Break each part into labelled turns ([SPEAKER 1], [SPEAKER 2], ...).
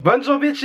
[SPEAKER 1] Bonjour bitches!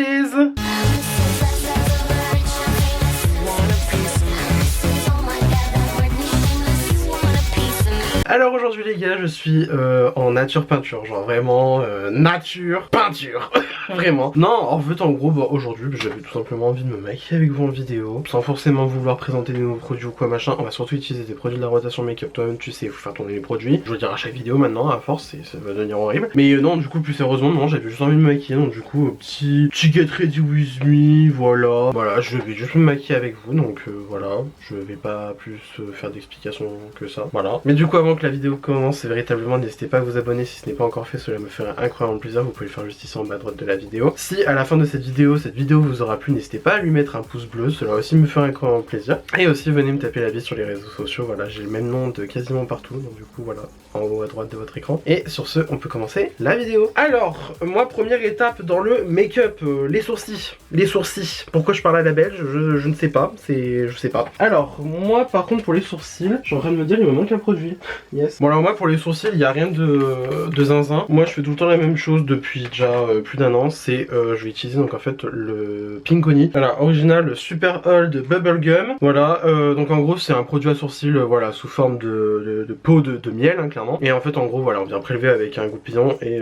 [SPEAKER 1] Alors aujourd'hui les gars, je suis en nature peinture, genre vraiment nature peinture, vraiment. Non, en fait en gros, bah, aujourd'hui j'avais tout simplement envie de me maquiller avec vous en vidéo, sans forcément vouloir présenter des nouveaux produits ou quoi machin. On va surtout utiliser des produits de la rotation make-up, toi-même tu sais, il faut faire tourner les produits. Je veux dire à chaque vidéo maintenant, à force, ça va devenir horrible. Mais non, du coup plus sérieusement, non, j'avais juste envie de me maquiller, donc du coup petit get ready with me, voilà. Voilà, je vais juste me maquiller avec vous, donc voilà, je vais pas plus faire d'explications que ça, voilà. Mais du coup avant que la vidéo commence, véritablement n'hésitez pas à vous abonner si ce n'est pas encore fait, cela me ferait incroyablement plaisir. Vous pouvez le faire juste ici en bas à droite de la vidéo. Si à la fin de cette vidéo vous aura plu, n'hésitez pas à lui mettre un pouce bleu, cela aussi me ferait incroyablement plaisir. Et aussi venez me taper la bise sur les réseaux sociaux, voilà, j'ai le même nom de quasiment partout, donc du coup voilà, en haut à droite de votre écran. Et sur ce, on peut commencer la vidéo. Alors, moi première étape dans le make-up, les sourcils. Les sourcils. Pourquoi je parle à la belge, je ne sais pas, je sais pas. Alors, moi par contre pour les sourcils, je suis en train de me dire il me manque un produit. Yes. Bon alors moi pour les sourcils il n'y a rien de zinzin. Moi je fais tout le temps la même chose depuis déjà plus d'un an. C'est je vais utiliser donc en fait le Pinkony. Voilà, original Super Old Bubblegum. Voilà, donc en gros c'est un produit à sourcils voilà, sous forme de peau de miel hein, clairement. Et en fait en gros voilà, on vient prélever avec un goupillon et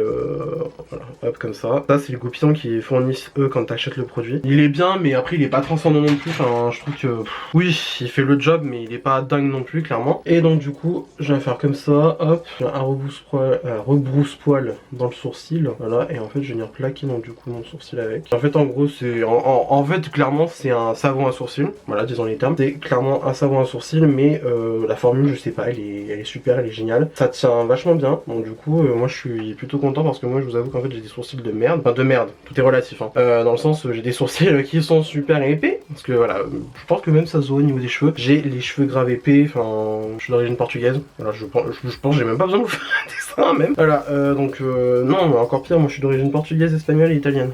[SPEAKER 1] voilà, hop comme ça. Ça c'est le goupillon qui fournissent eux quand t'achètes le produit. Il est bien mais après il est pas transcendant non plus. Enfin je trouve que oui il fait le job mais il est pas dingue non plus clairement. Et donc du coup je vais faire comme ça, hop, un rebrousse-poil dans le sourcil, voilà, et en fait je vais venir plaquer donc du coup mon sourcil avec. En fait en gros c'est, en fait clairement c'est un savon à sourcil, voilà disons les termes, c'est clairement un savon à sourcil mais la formule je sais pas, elle est super, elle est géniale, ça tient vachement bien, donc du coup moi je suis plutôt content parce que moi je vous avoue qu'en fait j'ai des sourcils de merde, enfin de merde, tout est relatif hein. Dans le sens j'ai des sourcils qui sont super épais, parce que voilà, je pense que même ça se voit au niveau des cheveux, j'ai les cheveux grave épais, enfin je suis d'origine portugaise, voilà je pense que j'ai même pas besoin de vous faire un dessin même. Voilà, donc non, mais encore pire, moi je suis d'origine portugaise, espagnole et italienne.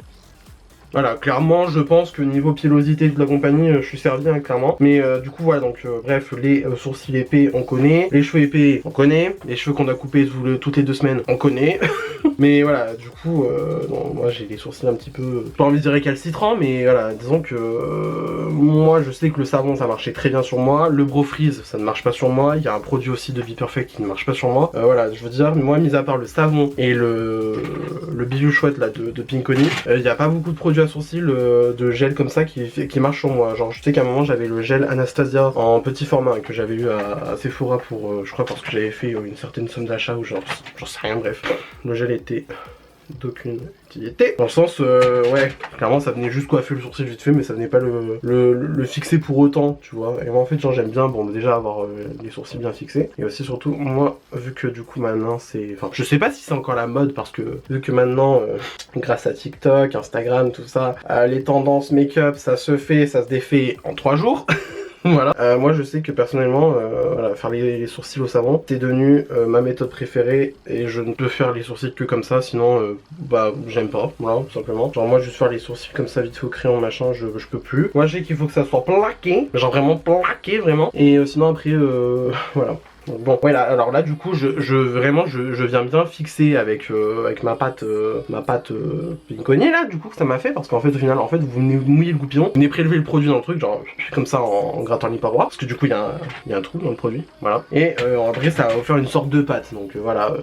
[SPEAKER 1] Voilà, clairement je pense que niveau pilosité de la compagnie je suis servi hein, clairement. Mais du coup voilà, donc bref, les sourcils épais on connaît, les cheveux épais on connaît, les cheveux qu'on a coupés toutes les 2 semaines on connaît. Mais voilà, du coup non, moi j'ai les sourcils un petit peu, pas envie de dire récalcitrants, mais voilà, disons que moi je sais que le savon ça marchait très bien sur moi, le Bro Freeze ça ne marche pas sur moi, il y a un produit aussi de Be Perfect qui ne marche pas sur moi. Voilà, je veux dire, moi mis à part le savon et le bijou chouette là de Pinkony, il n'y a pas beaucoup de produits à sourcils de gel comme ça qui marche sur moi. Genre je sais qu'à un moment j'avais le gel Anastasia en petit format hein, que j'avais eu à Sephora pour je crois parce que j'avais fait une certaine somme d'achat ou genre j'en sais rien, bref. Le gel était d'aucune utilité. Dans le sens ouais, clairement ça venait juste coiffer le sourcil vite fait mais ça venait pas le fixer pour autant, tu vois. Et moi en fait genre j'aime bien bon déjà avoir les sourcils bien fixés. Et aussi surtout moi vu que du coup maintenant c'est, enfin je sais pas si c'est encore la mode parce que vu que maintenant grâce à TikTok, Instagram, tout ça, les tendances make-up ça se fait, ça se défait en 3 jours. Voilà, moi je sais que personnellement voilà, faire les sourcils au savon c'est devenu ma méthode préférée et je ne peux faire les sourcils que comme ça sinon bah j'aime pas, voilà tout simplement. Genre moi juste faire les sourcils comme ça vite fait au crayon machin je peux plus. Moi je sais qu'il faut que ça soit plaqué, genre vraiment plaqué vraiment, et sinon après voilà. Bon voilà, alors là du coup je viens bien fixer avec ma pâte Pinkony là du coup que ça m'a fait, parce qu'en fait au final en fait vous mouillez le goupillon, vous venez prélever le produit dans le truc genre comme ça en grattant les parois, parce que du coup il y a un trou dans le produit, voilà, et après ça va faire une sorte de pâte, donc voilà,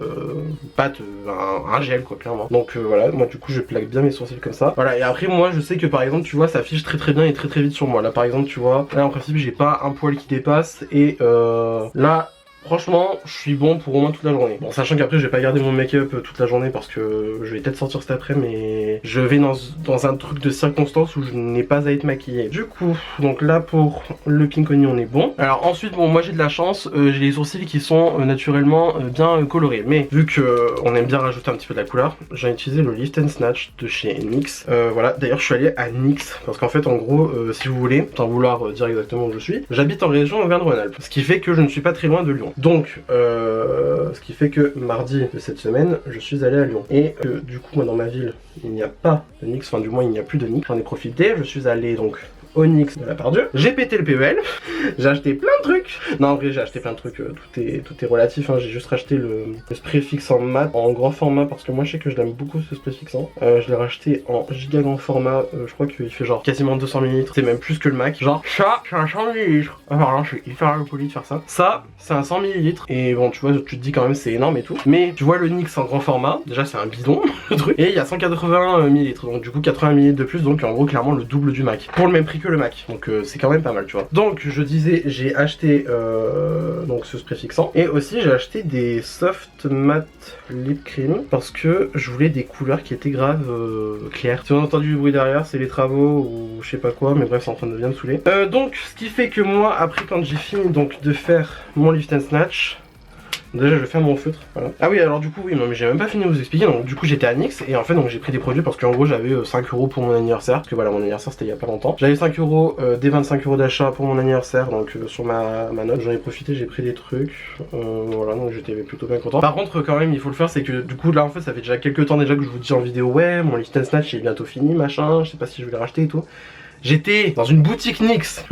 [SPEAKER 1] pâte, un gel quoi clairement, donc voilà, moi du coup je plaque bien mes sourcils comme ça, voilà. Et après moi je sais que par exemple tu vois ça fiche très bien et très vite sur moi, là par exemple tu vois, là en principe j'ai pas un poil qui dépasse et là franchement, je suis bon pour au moins toute la journée. Bon, sachant qu'après, je vais pas garder mon make-up toute la journée parce que je vais peut-être sortir cet après, mais je vais dans un truc de circonstance où je n'ai pas à être maquillée. Du coup, donc là pour le Pinkony, on est bon. Alors ensuite, bon, moi j'ai de la chance, j'ai les sourcils qui sont naturellement bien colorés. Mais vu que on aime bien rajouter un petit peu de la couleur, j'ai utilisé le Lift and Snatch de chez NYX. Voilà, d'ailleurs, je suis allé à NYX parce qu'en fait, en gros, si vous voulez, sans vouloir dire exactement où je suis, j'habite en région Auvergne-Rhône-Alpes, ce qui fait que je ne suis pas très loin de Lyon. Donc, ce qui fait que mardi de cette semaine, je suis allé à Lyon. Et du coup, moi dans ma ville, il n'y a pas de NYX, enfin du moins il n'y a plus de NYX. J'en ai profité, je suis allé donc Onyx de la part Dieu. J'ai pété le PEL. J'ai acheté plein de trucs. Non, en vrai, j'ai acheté plein de trucs. Tout est relatif. Hein. J'ai juste racheté le spray fixant mat en grand format parce que moi, je sais que je l'aime beaucoup ce spray fixant. Je l'ai racheté en giga grand format. Je crois qu'il fait genre quasiment 200 ml. C'est même plus que le Mac. Genre, ça, c'est un 100 ml. Alors là, je suis hyper poli de faire ça. Ça, c'est un 100 ml. Et bon, tu vois, tu te dis quand même, c'est énorme et tout. Mais tu vois, le Nyx en grand format. Déjà, c'est un bidon, le truc. Et il y a 180 ml. Donc, du coup, 80 ml de plus. Donc, en gros, clairement, le double du Mac. Pour le même prix que le Mac. Donc, c'est quand même pas mal, tu vois. Donc, je disais, j'ai acheté donc ce spray fixant. Et aussi, j'ai acheté des soft matte lip cream. Parce que je voulais des couleurs qui étaient grave claires. Si on a entendu du bruit derrière, c'est les travaux ou je sais pas quoi. Mais bref, c'est en train de bien me saouler. Donc, ce qui fait que moi, après, quand j'ai fini donc de faire mon lift and snatch. Déjà je vais faire mon feutre, voilà. Ah oui alors du coup oui non mais j'ai même pas fini de vous expliquer. Donc du coup j'étais à Nyx et en fait donc j'ai pris des produits parce qu'en gros j'avais 5 € pour mon anniversaire. Parce que voilà mon anniversaire c'était il y a pas longtemps. J'avais 5 € des 25 € d'achat pour mon anniversaire. Donc sur ma note j'en ai profité, j'ai pris des trucs. Voilà donc j'étais plutôt bien content. Par contre quand même il faut le faire, c'est que du coup là en fait ça fait déjà quelques temps déjà que je vous dis en vidéo ouais mon lift and snatch est bientôt fini machin. Je sais pas si je vais le racheter et tout. J'étais dans une boutique Nyx.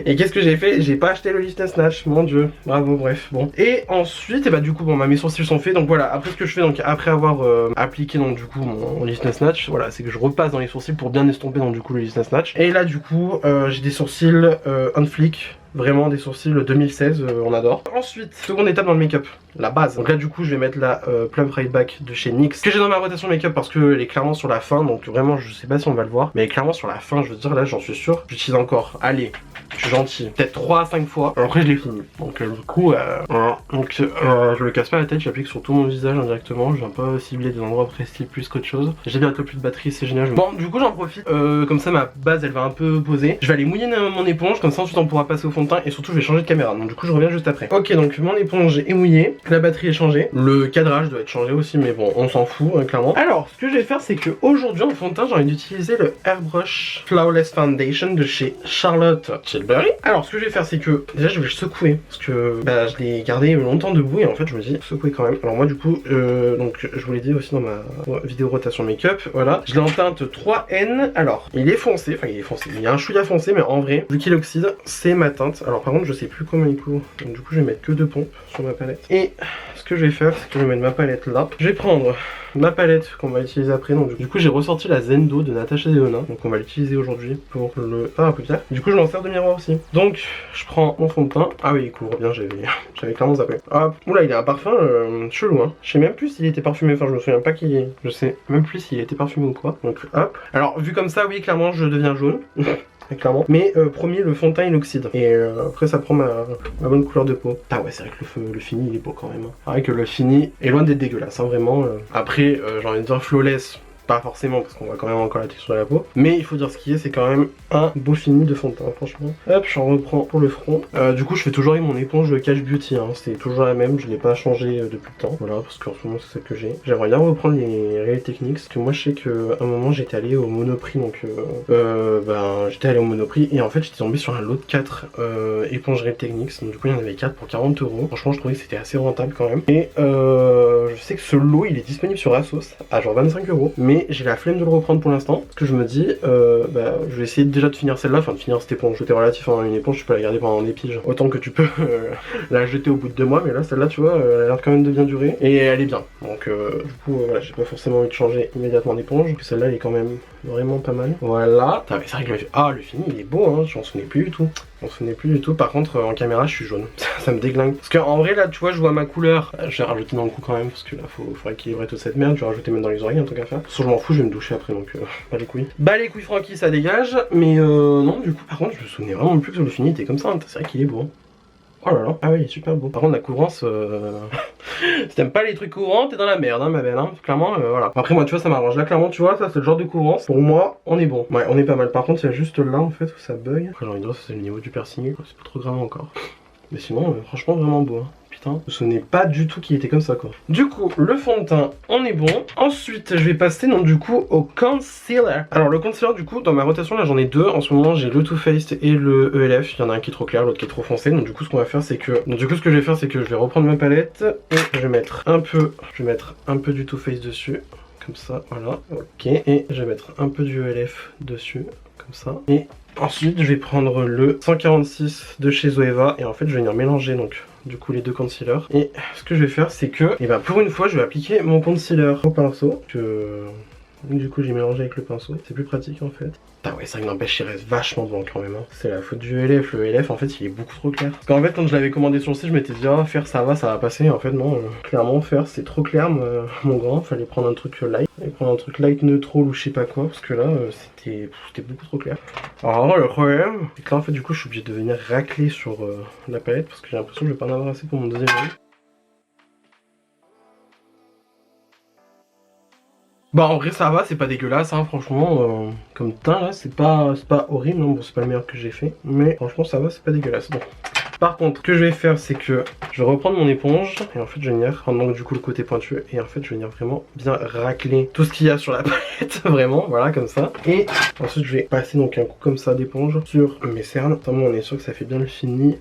[SPEAKER 1] Et qu'est-ce que j'ai fait? J'ai pas acheté le lift and snatch, mon dieu. Bravo, bref, bon. Et ensuite, et bah du coup, bon, mes sourcils sont faits. Donc voilà, après ce que je fais, donc après avoir appliqué donc du coup mon lift and snatch, voilà, c'est que je repasse dans les sourcils pour bien estomper donc du coup le lift and snatch. Et là du coup, j'ai des sourcils on fleek. Vraiment des sourcils 2016, on adore. Ensuite, seconde étape dans le make-up, la base. Donc là du coup je vais mettre la Plum Right Back de chez NYX que j'ai dans ma rotation make-up parce qu'elle est clairement sur la fin. Donc vraiment je sais pas si on va le voir, mais elle est clairement sur la fin, je veux dire là j'en suis sûr. J'utilise encore, allez, je suis gentil, peut-être 3 à 5 fois. Alors après je l'ai fini. Donc du coup, voilà. Donc je me casse pas la tête, j'applique sur tout mon visage indirectement. Je viens pas cibler des endroits précis plus qu'autre chose. J'ai bientôt plus de batterie, c'est génial. Bon du coup j'en profite, comme ça ma base elle va un peu poser. Je vais aller mouiller mon éponge, comme ça ensuite on pourra passer au fond de teint. Et surtout je vais changer de caméra, donc du coup je reviens juste après. Ok donc mon éponge est mouillée, la batterie est changée, le cadrage doit être changé aussi mais bon on s'en fout clairement. Alors ce que je vais faire c'est que aujourd'hui en fond de teint j'ai envie d'utiliser le Airbrush Flawless Foundation de chez Charlotte Tilbury. Alors ce que je vais faire c'est que déjà je vais le secouer parce que bah, je l'ai gardé longtemps debout et en fait je me dis secouer quand même. Alors moi du coup donc je vous l'ai dit aussi dans ma vidéo rotation make-up, voilà. Je l'ai en teinte 3N, alors il est foncé, enfin il est foncé, il y a un chouïa foncé mais en vrai vu qu'il oxyde c'est ma teinte. Alors par contre je sais plus comment il court, donc du coup je vais mettre que 2 pompes sur ma palette. Et ce que je vais faire c'est que je vais mettre ma palette là. Je vais prendre ma palette qu'on va utiliser après. Donc du coup j'ai ressorti la Zendo de Natasha Denona, donc on va l'utiliser aujourd'hui pour le fard à paupières. Du coup je m'en sers de miroir aussi. Donc je prends mon fond de teint. Ah oui il court bien, j'avais clairement zappé. Hop, oula il a un parfum chelou hein. Je sais même plus s'il était parfumé, enfin je me souviens pas qu'il est. Je sais même plus s'il était parfumé ou quoi. Donc hop. Alors vu comme ça oui clairement je deviens jaune. Clairement. Mais promis le fond de teint il oxyde. Et après ça prend ma bonne couleur de peau. Ah ouais c'est vrai que le fini il est beau quand même. C'est vrai que le fini est loin d'être dégueulasse hein, vraiment. Après j'ai envie de dire flawless. Pas forcément parce qu'on voit quand même encore la texture de la peau. Mais il faut dire ce qui est, c'est quand même un beau fini de fond de teint franchement. Hop j'en reprends pour le front. Du coup je fais toujours avec mon éponge Cash Beauty hein. C'est toujours la même, je l'ai pas changé depuis le temps. Voilà parce qu'en ce moment c'est celle que j'ai. J'aimerais bien reprendre les Real Techniques. Parce que moi je sais qu'à un moment j'étais allé au Monoprix. Donc j'étais allé au Monoprix et en fait j'étais tombé sur un lot de 4 éponges Real Techniques. Donc du coup il y en avait 4 pour 40 €. Franchement je trouvais que c'était assez rentable quand même. Et je sais que ce lot il est disponible sur Asos à genre 25 €. Mais j'ai la flemme de le reprendre pour l'instant. Parce que je me dis, je vais essayer déjà de finir celle-là, enfin de finir cette éponge. C'était relatif, hein, une éponge, tu peux la garder pendant des piges. Autant que tu peux la jeter au bout de 2 mois, mais là, celle-là, tu vois, elle a l'air quand même de bien durer. Et elle est bien. Donc, du coup, voilà, j'ai pas forcément envie de changer immédiatement d'éponge. Celle-là, elle est quand même vraiment pas mal. Voilà. C'est vrai que le fini, il est beau, hein, j'en souvenais plus du tout. Par contre en caméra je suis jaune. Ça me déglingue. Parce qu'en vrai là tu vois je vois ma couleur. Je vais rajouter dans le cou quand même parce que là faut équilibrer toute cette merde. Je vais rajouter même dans les oreilles un truc à faire. Sauf je m'en fous, je vais me doucher après donc pas les couilles. Bah les couilles Francky ça dégage. Mais non du coup par contre je me souvenais vraiment plus que le fini était comme ça. Hein. C'est vrai qu'il est beau. Hein. Oh là là, ah oui, il est super beau. Par contre, la couvrance, si t'aimes pas les trucs courants, t'es dans la merde, hein, ma belle. Hein. Clairement, voilà. Après, moi, tu vois, ça m'arrange. Là, clairement, tu vois, ça, c'est le genre de couvrance. Pour moi, on est bon. Ouais, on est pas mal. Par contre, il y a juste là, en fait, où ça bug. Après, j'ai envie de dire, c'est le niveau du piercing. C'est pas trop grave encore. Mais sinon, franchement, vraiment beau. Hein. Putain, ce n'est pas du tout qu'il était comme ça, quoi. Du coup, le fond de teint, on est bon. Ensuite, je vais passer, donc, du coup, au concealer. Alors, le concealer, du coup, dans ma rotation, là, j'en ai 2. En ce moment, j'ai le Too Faced et le ELF. Il y en a un qui est trop clair, l'autre qui est trop foncé. Donc, du coup, ce qu'on va faire, c'est que... Donc, du coup, ce que je vais faire, c'est que je vais reprendre ma palette. Et je vais mettre un peu du Too Faced dessus. comme ça, voilà, ok. Et je vais mettre un peu du ELF dessus, comme ça. Et ensuite, je vais prendre le 146 de chez Zoeva et en fait, je vais venir mélanger donc du coup les deux concealers. Et ce que je vais faire, c'est que, et ben pour une fois, je vais appliquer mon concealer au pinceau. Du coup, j'ai mélangé avec le pinceau. C'est plus pratique en fait. Ah ouais, ça n'empêche, il reste vachement blanc quand même. Hein. C'est la faute du LF. Le LF, en fait, il est beaucoup trop clair. Parce qu'en fait, quand je l'avais commandé sur le site, je m'étais dit, ah, faire ça va passer. En fait, non. Clairement, faire, c'est trop clair, mon grand. Fallait prendre un truc light. Fallait prendre un truc light neutral ou je sais pas quoi. Parce que là, c'était beaucoup trop clair. Alors, le problème, c'est que là, en fait, du coup, je suis obligé de venir racler sur la palette. Parce que j'ai l'impression que je vais pas en avoir assez pour mon deuxième œil. Bah en vrai ça va, c'est pas dégueulasse hein, franchement, comme teint là, c'est pas horrible, non, bon c'est pas le meilleur que j'ai fait, mais franchement ça va, c'est pas dégueulasse. Bon. Par contre, ce que je vais faire, c'est que je vais reprendre mon éponge et en fait je vais venir prendre donc du coup le côté pointu et en fait je vais venir vraiment bien racler tout ce qu'il y a sur la palette, vraiment, voilà comme ça. Et ensuite je vais passer donc un coup comme ça d'éponge sur mes cernes, notamment on est sûr que ça fait bien le fini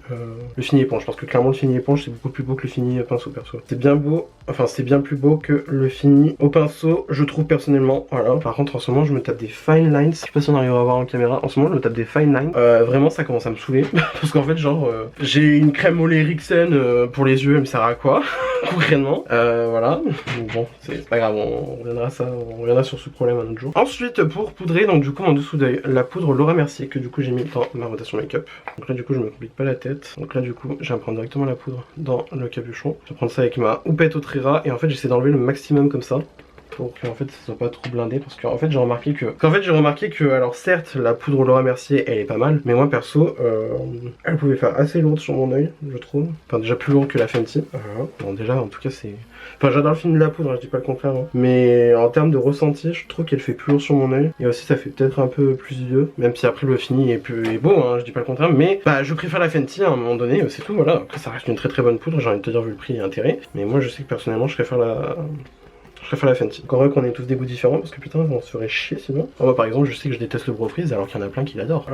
[SPEAKER 1] éponge, parce que clairement le fini éponge c'est beaucoup plus beau que le fini pinceau perso. C'est bien beau, enfin c'est bien plus beau que le fini au pinceau, je trouve personnellement, voilà. Par contre en ce moment je me tape des fine lines, je sais pas si on arrivera à voir en caméra, en ce moment je me tape des fine lines, vraiment ça commence à me saouler, parce qu'en fait genre... j'ai une crème au lait Rixen pour les yeux, elle me sert à quoi concrètement, voilà. Donc bon, c'est pas grave, on reviendra sur ce problème un autre jour. Ensuite, pour poudrer, donc du coup en dessous d'œil, la poudre Laura Mercier que du coup j'ai mis dans ma rotation make-up. Donc là du coup je me complique pas la tête. Donc là du coup je vais prendre directement la poudre dans le capuchon. Je vais prendre ça avec ma houppette au Trera et en fait j'essaie d'enlever le maximum comme ça. Pour que en fait ça soit pas trop blindé, parce qu'en fait j'ai remarqué que alors certes la poudre Laura Mercier elle est pas mal, mais moi perso elle pouvait faire assez lourde sur mon oeil, je trouve, enfin déjà plus lourde que la Fenty. Bon déjà en tout cas c'est, enfin j'adore le film de la poudre, hein, je dis pas le contraire hein. Mais en termes de ressenti je trouve qu'elle fait plus lourde sur mon oeil et aussi ça fait peut-être un peu plus vieux, même si après le fini est beau hein, je dis pas le contraire, mais bah je préfère la Fenty à un moment donné, c'est tout, voilà. Après ça reste une très très bonne poudre, j'ai envie de te dire vu le prix et l'intérêt, mais moi je sais que personnellement je préfère la Fenty. Encore heureux qu'on ait tous des goûts différents parce que putain on se ferait chier sinon. Moi par exemple je sais que je déteste le Bro Freeze alors qu'il y en a plein qui l'adorent.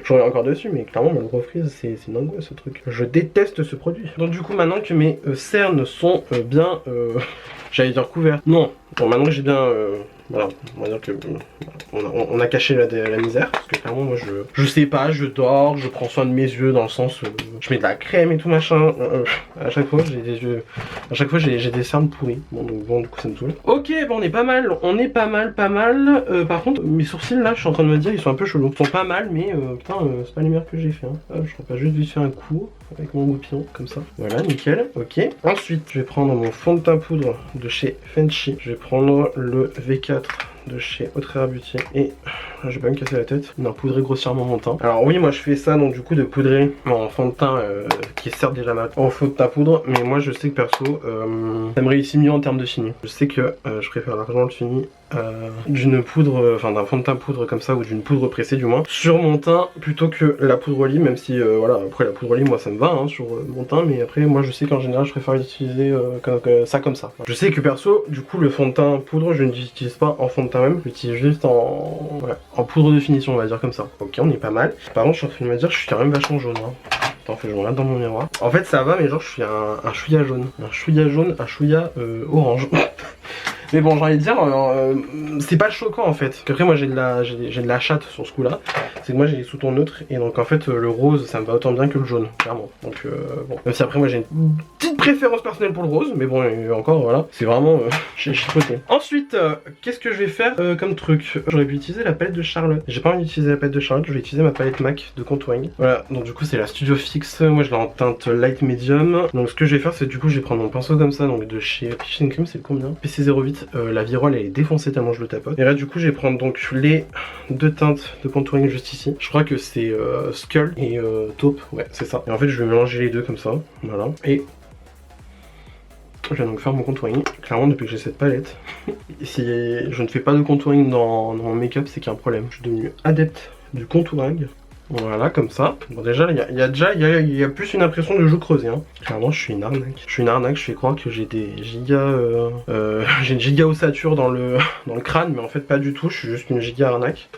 [SPEAKER 1] J'en ai encore dessus mais clairement le Bro Freeze c'est une angoisse ce truc. Je déteste ce produit. Donc du coup maintenant que mes cernes sont bien j'allais dire couvertes. Non, bon maintenant que j'ai bien voilà, on va dire que on a caché la misère, parce que clairement moi je sais pas, je dors, je prends soin de mes yeux dans le sens je mets de la crème et tout machin, à chaque fois j'ai des yeux, à chaque fois j'ai des cernes pourries, bon donc bon du coup ça me saoule. Ok bon on est pas mal, par contre mes sourcils là je suis en train de me dire ils sont un peu chelous, ils sont pas mal mais putain c'est pas les meilleurs que j'ai fait hein. Je crois pas juste vite faire un coup avec mon goupillon comme ça, voilà nickel, ok. Ensuite je vais prendre mon fond de teint poudre de chez Fenty, je vais prendre le V4 de chez Autrera Beauty et je vais pas me casser la tête, non, poudrer grossièrement mon teint. Alors oui moi je fais ça donc du coup de poudrer mon fond de teint qui est certes déjà mat en fond de teint poudre, mais moi je sais que perso ça me réussit mieux en termes de fini. Je sais que je préfère largement le fini d'une poudre, enfin d'un fond de teint poudre comme ça ou d'une poudre pressée du moins sur mon teint plutôt que la poudre au lit, même si voilà après la poudre au lit moi ça me va hein, sur mon teint, mais après moi je sais qu'en général je préfère l'utiliser ça comme ça. Je sais que perso du coup le fond de teint poudre je ne l'utilise pas en fond de teint même, je l'utilise juste en poudre de finition on va dire comme ça. Ok on est pas mal. Par contre je suis en train de me dire que je suis quand même vachement jaune hein. Attends faut que je me regarde dans mon miroir. En fait ça va mais genre je suis un chouïa jaune, un chouïa orange. Mais bon j'ai envie de dire c'est pas choquant en fait. Qu'après moi j'ai de la chatte sur ce coup là. C'est que moi j'ai les sous-tons neutres et donc en fait le rose ça me va autant bien que le jaune clairement. Donc bon. Même si après moi j'ai une petite préférence personnelle pour le rose. Mais bon encore voilà. C'est vraiment j'ai chipoté. Ensuite qu'est-ce que je vais faire comme truc. J'aurais pu utiliser la palette de Charlotte. J'ai pas envie d'utiliser la palette de Charlotte. Je vais utiliser ma palette MAC de contouring. Voilà donc du coup c'est la Studio Fix. Moi je l'ai en teinte light medium. Donc ce que je vais faire c'est du coup je vais prendre mon pinceau comme ça. Donc de chez Peach & Cream, c'est le combien PC08. La virole elle est défoncée tellement je le tapote. Et là du coup je vais prendre donc les deux teintes de contouring juste ici. Je crois que c'est Skull et Taupe, ouais c'est ça. Et en fait je vais mélanger les deux comme ça, voilà. Et je vais donc faire mon contouring. Clairement depuis que j'ai cette palette, si je ne fais pas de contouring dans mon make-up c'est qu'il y a un problème. Je suis devenu adepte du contouring. Voilà comme ça. Bon déjà il y a plus une impression de joue creusée hein. Clairement je suis une arnaque. Je fais croire que j'ai des gigas j'ai une giga ossature dans le crâne, mais en fait pas du tout, je suis juste une giga arnaque.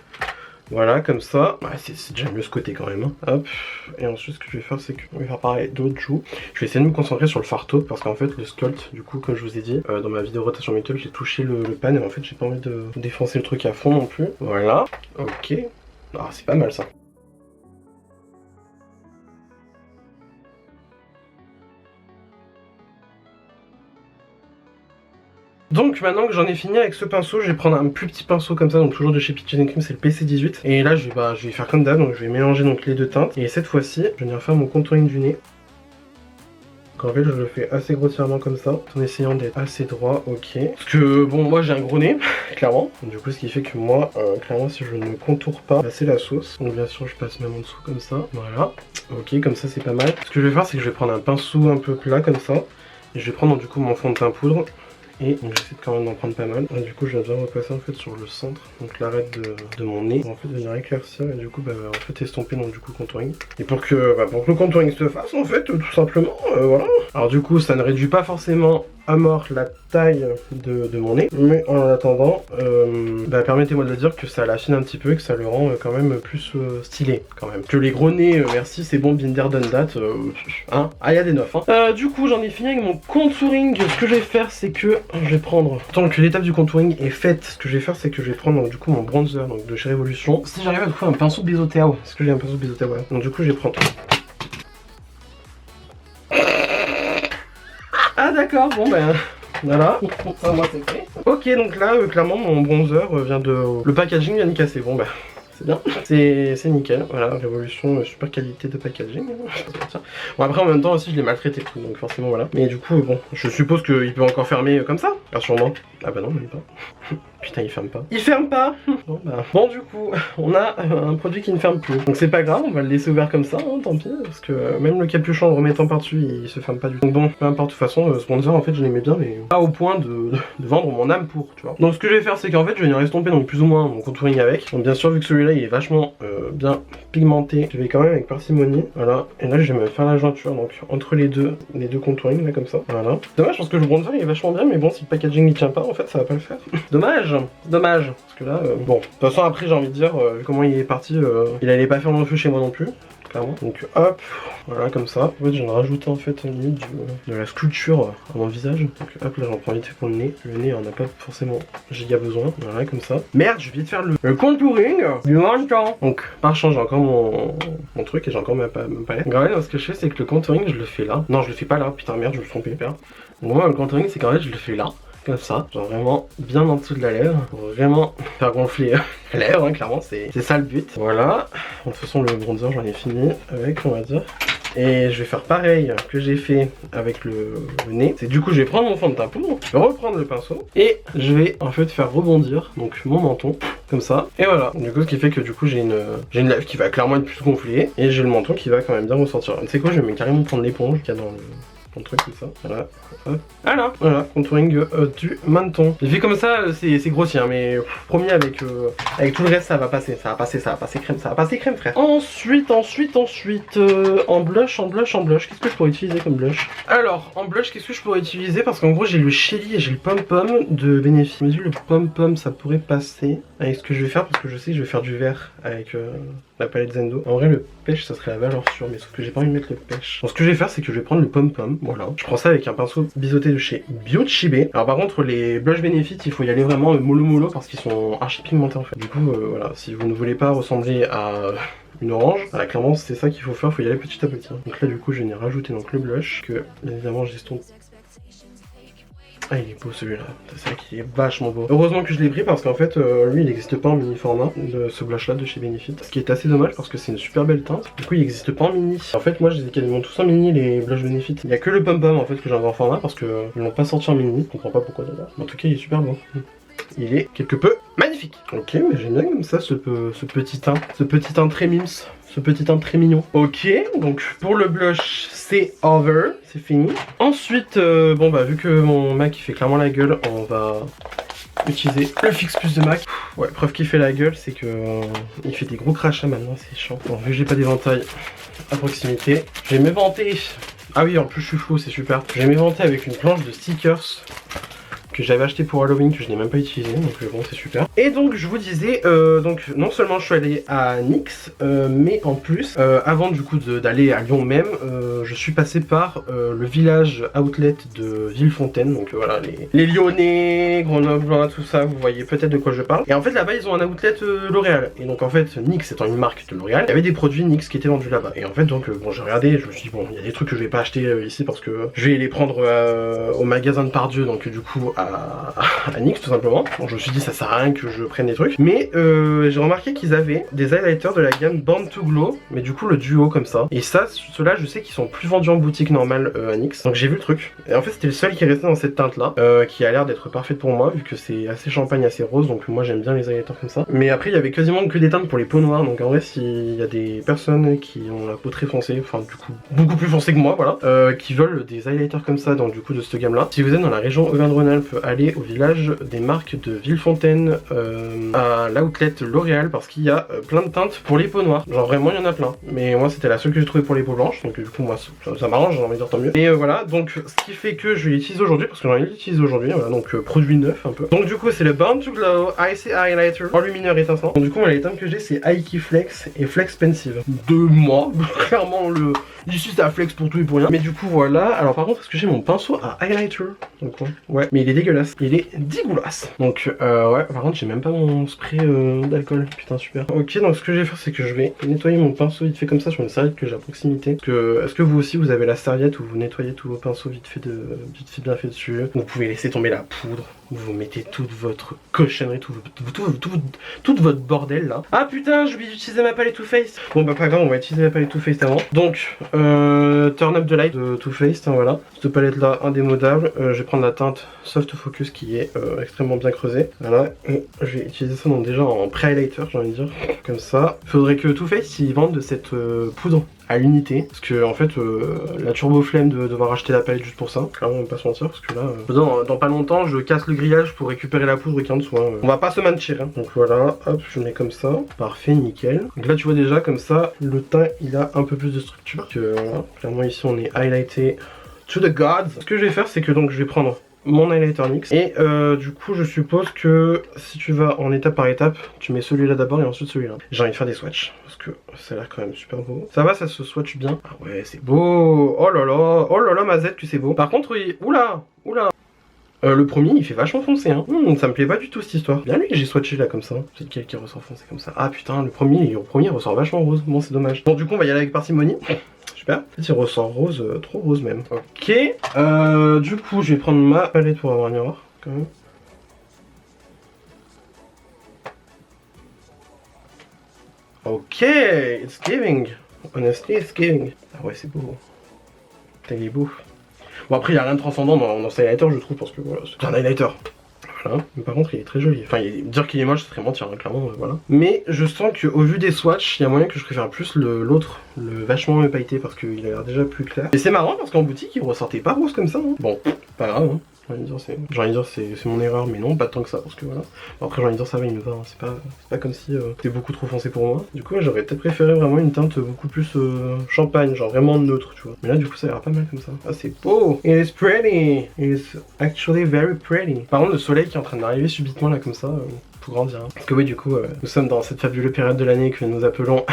[SPEAKER 1] Voilà, comme ça. Ouais, c'est déjà mieux ce côté quand même. Hein. Hop. Et ensuite, ce que je vais faire, c'est que je vais faire pareil d'autres joues. Je vais essayer de me concentrer sur le fardeau parce qu'en fait, le sculpt, du coup, comme je vous ai dit, dans ma vidéo rotation metal, j'ai touché le pan et en fait, j'ai pas envie de défoncer le truc à fond non plus. Voilà. Ok. Ah, c'est pas mal ça. Donc maintenant que j'en ai fini avec ce pinceau, je vais prendre un plus petit pinceau comme ça, donc toujours de chez Peaches & Cream, c'est le PC18. Et là je vais faire comme d'hab, donc je vais mélanger donc les deux teintes. Et cette fois-ci, je vais venir faire mon contouring du nez. Donc en fait je le fais assez grossièrement comme ça, en essayant d'être assez droit, ok. Parce que bon, moi j'ai un gros nez, clairement. Du coup ce qui fait que moi, clairement si je ne contourne pas, c'est la sauce. Donc bien sûr je passe même en dessous comme ça, voilà. Ok, comme ça c'est pas mal. Ce que je vais faire c'est que je vais prendre un pinceau un peu plat comme ça. Et je vais prendre du coup mon fond de teint poudre. Et j'essaie quand même d'en prendre pas mal. Et du coup je viens bien repasser en fait sur le centre, donc l'arête de mon nez. En fait venir éclaircir et du coup en fait estomper donc du coup le contouring. Et pour que le contouring se fasse en fait tout simplement, voilà. Alors du coup ça ne réduit pas forcément à mort la taille de mon nez. Mais en attendant, permettez-moi de le dire que ça l'affine un petit peu et que ça le rend quand même plus stylé quand même. Que les gros nez, merci c'est bon, binder done that, hein. Ah il y a des neufs hein. Du coup j'en ai fini avec mon contouring. Ce que je vais faire c'est que je vais prendre, tant que l'étape du contouring est faite, ce que je vais faire c'est que je vais prendre donc, du coup mon bronzer donc, de chez Révolution. Si j'arrive à trouver un pinceau Bezotea, parce que j'ai un pinceau Bezotea, voilà. Donc du coup je vais prendre... Ah d'accord, bon voilà, ça moi c'est fait. Ok donc là clairement mon bronzer vient de... Le packaging vient de casser, bon c'est bien, c'est nickel, voilà, Révolution, super qualité de packaging. Bon après en même temps aussi je l'ai maltraité tout, donc forcément voilà. Mais du coup bon, je suppose qu'il peut encore fermer comme ça, sûrement. Ah bah non même pas. Putain il ferme pas. Il ferme pas. Bon du coup on a un produit qui ne ferme plus. Donc c'est pas grave, on va le laisser ouvert comme ça, hein, tant pis. Parce que même le capuchon en le remettant par dessus il se ferme pas du tout. Donc bon, peu importe, de toute façon ce bronzer en fait je l'aimais bien mais pas au point de vendre mon âme pour, tu vois. Donc ce que je vais faire c'est qu'en fait je vais venir estomper donc plus ou moins mon contouring avec. Donc bien sûr vu que celui-là il est vachement bien pigmenté, je vais quand même avec parcimonie, voilà. Et là je vais me faire la jointure donc entre les deux contouring là comme ça, voilà. Dommage parce que le bronzer il est vachement bien mais bon si le packaging il tient pas en fait ça va pas le faire. Dommage, parce que là, bon, de toute façon après j'ai envie de dire, vu comment il est parti, il allait pas faire long feu chez moi non plus, clairement. Donc hop, voilà comme ça. En fait je viens de rajouter en fait limite de la sculpture à mon visage. Donc hop là j'en prends vite fait pour le nez. Le nez on n'a pas forcément giga besoin, voilà comme ça. Merde, je vais vite faire le contouring du menton. Donc par chance j'ai encore mon truc et j'ai encore ma palette. Donc en fait ce que je fais c'est que le contouring je le fais là. Non je le fais pas là, putain merde je me suis trompé. Donc moi le contouring c'est qu'en fait je le fais là. Comme ça, genre vraiment bien en dessous de la lèvre, pour vraiment faire gonfler la lèvre, hein, clairement c'est ça le but. Voilà, de toute façon le bronzer j'en ai fini avec on va dire. Et je vais faire pareil que j'ai fait avec le nez. C'est du coup je vais prendre mon fond de teint poudre, je vais reprendre le pinceau et je vais en fait faire rebondir donc mon menton comme ça. Et voilà, du coup ce qui fait que du coup j'ai une lèvre qui va clairement être plus gonflée et j'ai le menton qui va quand même bien ressortir. Tu sais quoi, je vais carrément prendre l'éponge qu'il y a dans le truc comme ça, voilà. Alors, voilà, contouring du menton. J'ai fait comme ça, c'est grossier, hein, mais promis avec tout le reste ça va passer, ça va passer crème frère. Ensuite, en blush, qu'est-ce que je pourrais utiliser comme blush? Alors, en blush, qu'est-ce que je pourrais utiliser? Parce qu'en gros j'ai le Shelly et j'ai le Pom Pom de Benefit. Mais le Pom Pom ça pourrait passer avec ce que je vais faire parce que je sais que je vais faire du vert avec la palette Zendo. En vrai le pêche ça serait la valeur sûre mais sauf que j'ai pas envie de mettre le pêche. Donc ce que je vais faire c'est que je vais prendre le Pom Pom, voilà. Je prends ça avec un pinceau biseauté de chez Biochibé. Alors par contre les blush Benefit il faut y aller vraiment mollo parce qu'ils sont archi pigmentés en fait. Du coup voilà, si vous ne voulez pas ressembler à une orange, voilà, clairement c'est ça qu'il faut faire, faut y aller petit à petit. Donc là du coup je vais venir rajouter donc le blush que bien évidemment j'estompe. Ah il est beau celui-là, c'est vrai qu'il est vachement beau. Heureusement que je l'ai pris parce qu'en fait lui il n'existe pas en mini format, ce blush là de chez Benefit. Ce qui est assez dommage parce que c'est une super belle teinte. Du coup il n'existe pas en mini. En fait moi je les ai quasiment tous en mini les blush Benefit. Il n'y a que le Pom Pom en fait que j'en ai en format parce que ils l'ont pas sorti en mini. Je comprends pas pourquoi d'ailleurs. En tout cas il est super beau. Il est quelque peu magnifique. Ok, mais j'aime bien comme ça ce petit teint très mims. Ce petit teint très mignon. Ok, donc pour le blush, c'est over, c'est fini. Ensuite, bon bah vu que mon MAC il fait clairement la gueule, on va utiliser le Fix Plus de MAC. Ouais, preuve qu'il fait la gueule, c'est que il fait des gros crachats maintenant, c'est chiant. Bon, vu que j'ai pas d'éventail à proximité, je vais m'éventer. Ah oui, en plus je suis flou, c'est super. Je vais m'éventer avec une planche de stickers que j'avais acheté pour Halloween que je n'ai même pas utilisé, donc bon c'est super. Et donc je vous disais, donc non seulement je suis allé à NYX, mais en plus, avant du coup d'aller à Lyon même, je suis passé par le village outlet de Villefontaine, donc voilà les Lyonnais, Grenoblois, tout ça, vous voyez peut-être de quoi je parle. Et en fait là-bas ils ont un outlet L'Oréal, et donc en fait NYX étant une marque de L'Oréal, il y avait des produits NYX qui étaient vendus là-bas. Et en fait donc bon j'ai regardé, je me suis dit bon il y a des trucs que je vais pas acheter ici parce que je vais les prendre au magasin de Pardieu, donc du coup à NYX tout simplement. Donc je me suis dit ça sert à rien que je prenne des trucs. Mais j'ai remarqué qu'ils avaient des highlighters de la gamme Born to Glow, mais du coup le duo comme ça. Et ça, ceux-là je sais qu'ils sont plus vendus en boutique normale à NYX. Donc j'ai vu le truc. Et en fait c'était le seul qui restait dans cette teinte là, qui a l'air d'être parfaite pour moi vu que c'est assez champagne, assez rose. Donc moi j'aime bien les highlighters comme ça. Mais après il y avait quasiment que des teintes pour les peaux noires. Donc en vrai s'il y a des personnes qui ont la peau très foncée, enfin du coup beaucoup plus foncée que moi, voilà, qui veulent des highlighters comme ça dans du coup de cette gamme là. Si vous êtes dans la région Auvergne-Rhône-Alpes, allez au village des marques de Villefontaine, à l'outlet L'Oréal, parce qu'il y a plein de teintes pour les peaux noires. Genre vraiment il y en a plein. Mais moi c'était la seule que j'ai trouvée pour les peaux blanches. Donc du coup moi ça m'arrange, j'ai envie de dire tant mieux. Et voilà, donc ce qui fait que je vais l'utiliser aujourd'hui parce que j'ai envie de l'utiliser aujourd'hui. Voilà, donc produit neuf un peu. Donc du coup c'est le Born to Glow Icy Highlighter enlumineur étincelant. Donc du coup les teintes que j'ai c'est Aiki Flex et Flex Pensive. De moi, clairement le... Ici c'est à flex pour tout et pour rien. Mais du coup voilà. Alors par contre est-ce que j'ai mon pinceau à highlighter? Donc ouais. Mais il est dégueulasse. Il est dégueulasse. Donc ouais, par contre j'ai même pas mon spray d'alcool. Putain super. Ok, donc ce que je vais faire c'est que je vais nettoyer mon pinceau vite fait comme ça sur une serviette que j'ai à proximité. Est-ce que vous aussi vous avez la serviette où vous nettoyez tous vos pinceaux vite fait bien fait dessus? Vous pouvez laisser tomber la poudre. Vous mettez toute votre cochonnerie, tout votre bordel là. Ah putain, j'ai oublié d'utiliser ma palette Too Faced. Bon bah pas grave, on va utiliser la palette Too Faced avant. Donc Turn Up the Light de Too Faced, hein, voilà. Cette palette là indémodable. Je vais prendre la teinte Soft Focus qui est extrêmement bien creusée. Voilà, et je vais utiliser ça donc déjà en pré-highlighter, j'ai envie de dire. Comme ça. Faudrait que Too Faced ils vendent de cette poudre à l'unité, parce que en fait la turbo flemme de devoir acheter la palette juste pour ça, clairement on va pas se mentir, parce que là dans pas longtemps je casse le grillage pour récupérer la poudre qui est en dessous, hein. On va pas se mentir, hein. Donc voilà, hop, je mets comme ça, parfait, nickel. Donc là tu vois déjà comme ça le teint il a un peu plus de structure, que voilà, clairement ici on est highlighté to the gods. Ce que je vais faire c'est que donc je vais prendre mon highlighter NYX et du coup je suppose que si tu vas en étape par étape tu mets celui-là d'abord et ensuite celui-là. J'ai envie de faire des swatchs parce que ça a l'air quand même super beau. Ça va, ça se swatch bien. Ah ouais c'est beau. Oh là là ma Z que c'est beau. Par contre oui, oula le premier il fait vachement foncé hein. Ça me plaît pas du tout cette histoire. Bien lui j'ai swatché là comme ça. C'est lequel qui ressort foncé comme ça? Ah putain le premier ressort vachement rose. Bon c'est dommage. Bon du coup on va y aller avec parcimonie. Super. En fait, il ressort rose, trop rose même. Ok. Du coup, je vais prendre ma palette pour avoir un miroir quand même. Ok, it's giving. Honestly, it's giving. Ah ouais, c'est beau. Putain, il est beau. Bon, après, il n'y a rien de transcendant dans cet highlighter, je trouve, parce que voilà, c'est un highlighter. Voilà. Mais par contre il est très joli. Enfin dire qu'il est moche ce serait mentir hein, clairement voilà. Mais je sens qu'au vu des swatchs il y a moyen que je préfère plus l'autre, le vachement pailleté parce qu'il a l'air déjà plus clair. Et c'est marrant parce qu'en boutique il ressortait pas rose comme ça hein. Bon pas grave hein. J'ai envie de dire c'est mon erreur mais non pas tant que ça parce que voilà. Bon, après j'ai envie de dire ça va il me va hein. C'est pas comme si c'était beaucoup trop foncé pour moi. Du coup ouais, j'aurais peut-être préféré vraiment une teinte beaucoup plus champagne, genre vraiment neutre tu vois. Mais là du coup ça a l'air pas mal comme ça. Ah c'est beau. It is pretty. It is actually very pretty. Par contre le soleil qui est en train d'arriver subitement là comme ça pour grandir hein. Parce que oui du coup nous sommes dans cette fabuleuse période de l'année que nous appelons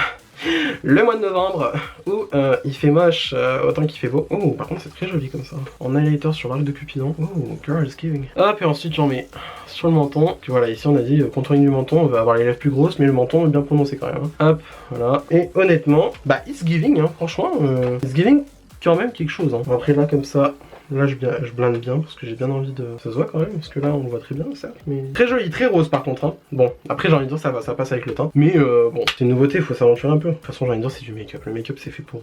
[SPEAKER 1] le mois de novembre où il fait moche autant qu'il fait beau. Oh par contre c'est très joli comme ça. En highlighter sur l'arc de Cupidon. Oh girl is giving. Hop et ensuite j'en mets sur le menton. Que voilà ici on a dit contouring du menton, on va avoir les lèvres plus grosses mais le menton est bien prononcé quand même hein. Hop voilà. Et honnêtement bah it's giving hein, franchement it's giving quand même quelque chose hein. Après là comme ça. Là je blinde bien parce que j'ai bien envie de... Ça se voit quand même parce que là on le voit très bien certes mais... Très joli, très rose par contre hein. Bon après j'ai envie de dire ça passe avec le teint. Mais bon c'est une nouveauté, il faut s'aventurer un peu. De toute façon j'ai envie de dire c'est du make-up, le make-up c'est fait pour